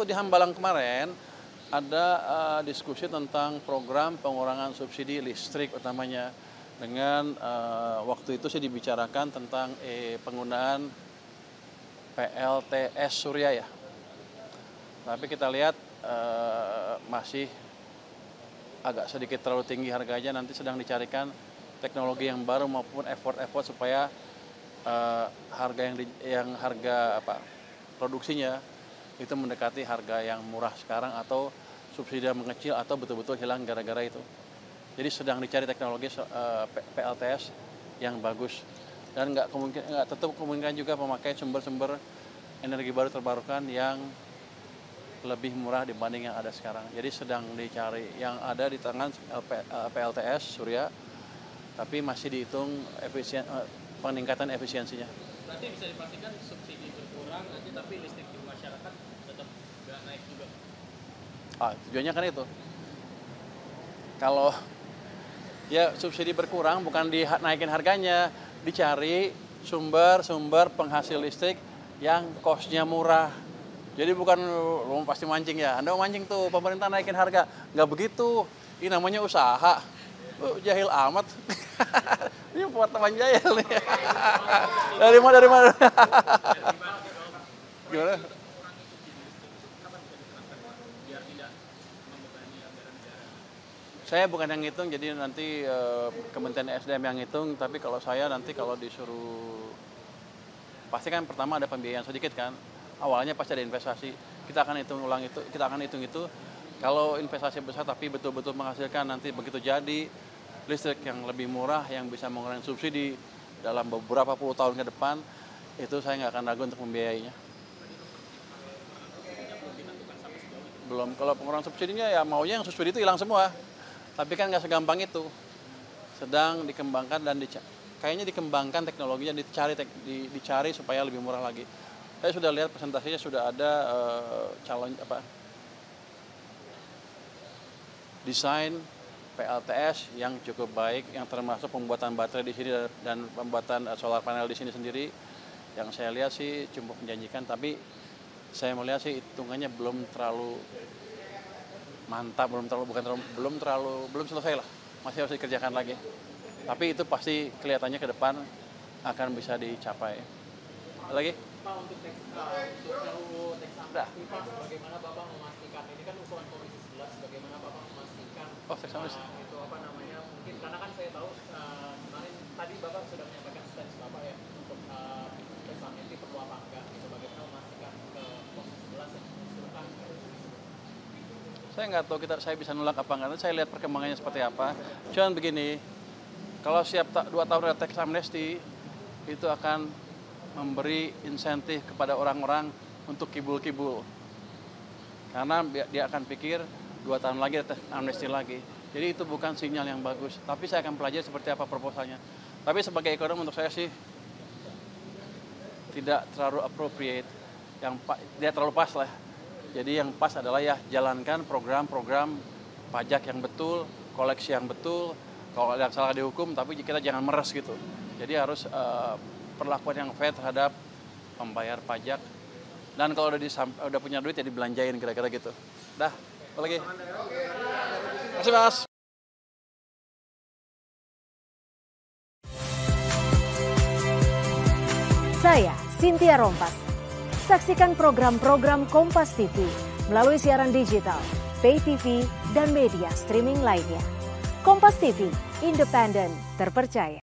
di Hambalang kemarin ada diskusi tentang program pengurangan subsidi listrik utamanya. Dengan waktu itu sih dibicarakan tentang penggunaan PLTS Surya ya. Tapi kita lihat masih agak sedikit terlalu tinggi harganya, nanti sedang dicarikan teknologi yang baru maupun effort supaya harga harga produksinya itu mendekati harga yang murah sekarang atau subsidi mengecil atau betul-betul hilang gara-gara itu. Jadi sedang dicari teknologi PLTS yang bagus dan nggak tetap kemungkinan juga memakai sumber-sumber energi baru terbarukan yang lebih murah dibanding yang ada sekarang. Jadi sedang dicari yang ada di tangan PLTS Surya, tapi masih dihitung peningkatan efisiensinya. Berarti bisa dipastikan subsidi berkurang nanti, tapi listrik di masyarakat tetap nggak naik juga. Tujuannya kan itu. Kalau ya subsidi berkurang bukan dinaikin harganya, dicari sumber penghasil listrik yang cost-nya murah. Jadi bukan lo pasti mancing ya, Anda mau mancing tuh pemerintah naikin harga. Nggak begitu, ini namanya usaha. Jahil amat. Ini buat teman jahil nih. Dari mana? Gimana? Saya bukan yang ngitung, jadi nanti Kementerian SDM yang ngitung. Tapi kalau saya nanti kalau disuruh, pasti kan pertama ada pembiayaan sedikit kan. Awalnya pasti ada investasi. Kita akan hitung itu. Kalau investasi besar tapi betul-betul menghasilkan, nanti begitu jadi listrik yang lebih murah yang bisa mengurangi subsidi dalam beberapa puluh tahun ke depan, itu saya nggak akan ragu untuk membiayainya. Belum, kalau pengurangan subsidinya ya maunya yang subsidi itu hilang semua. Tapi kan nggak segampang itu. Sedang dikembangkan dan kayaknya dikembangkan teknologinya, dicari supaya lebih murah lagi. Saya sudah lihat presentasinya, sudah ada desain PLTS yang cukup baik, yang termasuk pembuatan baterai di sini dan pembuatan solar panel di sini sendiri. Yang saya lihat sih cukup menjanjikan, tapi saya melihat sih hitungannya belum terlalu mantap, belum selesai lah, masih harus dikerjakan lagi. Tapi itu pasti kelihatannya ke depan akan bisa dicapai. Lagi? Pak, untuk RUU teks amnesti, Pak, bagaimana Bapak memastikan, ini kan usulan Komisi 11, bagaimana Bapak memastikan teks amnesti itu mungkin, karena kan saya tahu kemarin tadi Bapak sudah menyampaikan stance Bapak ya untuk teks amnesti perlu apa enggak, gitu, bagaimana memastikan ke Komisi 11 yang mengusulkan. Saya nggak tahu saya bisa nolak apa enggak, saya lihat perkembangannya seperti apa. Cuman begini, kalau siap 2 tahun ada teks amnesti, itu akan memberi insentif kepada orang-orang untuk kibul-kibul. Karena dia akan pikir 2 tahun lagi ada amnesti lagi. Jadi itu bukan sinyal yang bagus. Tapi saya akan pelajari seperti apa proposalnya. Tapi sebagai ekonom untuk saya sih tidak terlalu appropriate, tidak terlalu pas lah. Jadi yang pas adalah ya jalankan program-program pajak yang betul, koleksi yang betul. Kalau ada yang salah dihukum, tapi kita jangan meres gitu. Jadi harus perlakuan yang fair terhadap pembayar pajak. Dan kalau udah punya duit ya dibelanjain kira-kira gitu. Dah, apa lagi? Terima kasih, Mas. Saya Cynthia Rompas. Saksikan program-program Kompas TV melalui siaran digital, pay TV, dan media streaming lainnya. Kompas TV, independen, terpercaya.